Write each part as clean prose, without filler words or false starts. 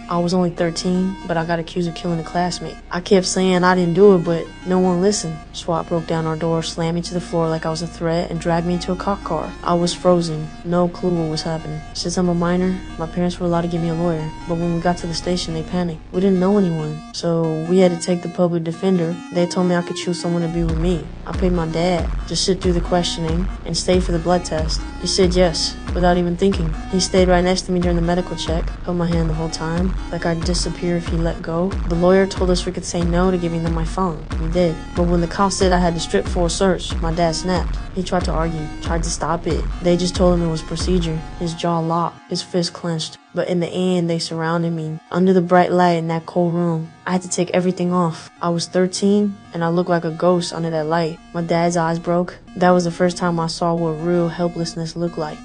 I was only 13, but I got accused of killing a classmate. I kept saying I didn't do it, but no one listened. SWAT broke down our door, slammed me to the floor like I was a threat, and dragged me into a cop car. I was frozen, no clue what was happening. Since I'm a minor, my parents were allowed to give me a lawyer, but when we got to the station, they panicked. We didn't know anyone, so we had to take the public defender. They told me I could choose someone to be with me. I paid my dad to sit through the questioning and stay for the blood test. He said yes, without even thinking. He stayed right next to me during the medical check, held my hand the whole time, like I'd disappear if he let go. The lawyer told us we could say no to giving them my phone. We did. But when the cops said I had to strip for a search, my dad snapped. He tried to argue, tried to stop it. They just told him it was procedure. His jaw locked, his fist clenched. But in the end, they surrounded me. Under the bright light in that cold room, I had to take everything off. I was 13, and I looked like a ghost under that light. My dad's eyes broke. That was the first time I saw what real helplessness looked like.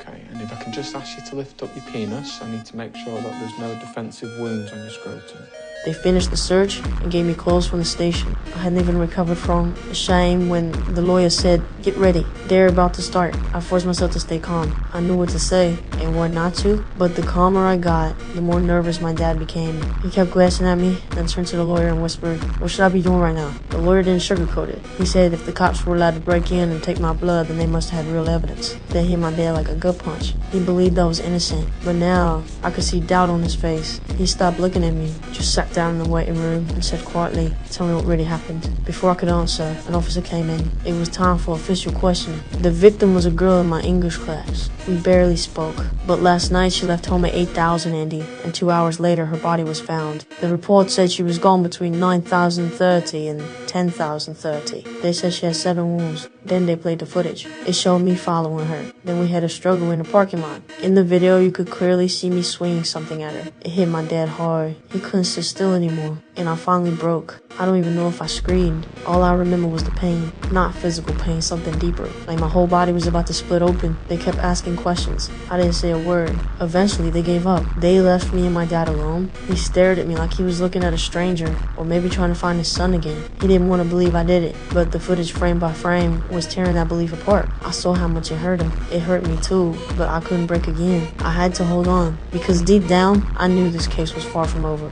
And if I can just ask you to lift up your penis, I need to make sure that there's no defensive wounds on your scrotum. They finished the search and gave me clothes from the station. I hadn't even recovered from the shame when the lawyer said, "Get ready, they're about to start." I forced myself to stay calm. I knew what to say and what not to, but the calmer I got, the more nervous my dad became. He kept glancing at me, then turned to the lawyer and whispered, "What should I be doing right now?" The lawyer didn't sugarcoat it. He said if the cops were allowed to break in and take my blood, then they must have had real evidence. They hit my dad like a gut punch. He believed I was innocent, but now I could see doubt on his face. He stopped looking at me, just sat down in the waiting room and said quietly, "Tell me what really happened." Before I could answer, an officer came in. It was time for official questioning. The victim was a girl in my English class. We barely spoke, but last night she left home at 8,000 Andy, and 2 hours later her body was found. The report said she was gone between 9,030 and 10,030. They said she had 7 wounds. Then they played the footage. It showed me following her. Then we had a struggle in the parking lot. In the video, you could clearly see me swinging something at her. It hit my dad hard. He couldn't sit still anymore, and I finally broke. I don't even know if I screamed. All I remember was the pain. Not physical pain, something deeper. Like my whole body was about to split open. They kept asking questions. I didn't say a word. Eventually, they gave up. They left me and my dad alone. He stared at me like he was looking at a stranger, or maybe trying to find his son again. He didn't want to believe I did it, but the footage frame by frame was tearing that belief apart. I saw how much it hurt him. It hurt me too, but I couldn't break again. I had to hold on, because deep down, I knew this case was far from over.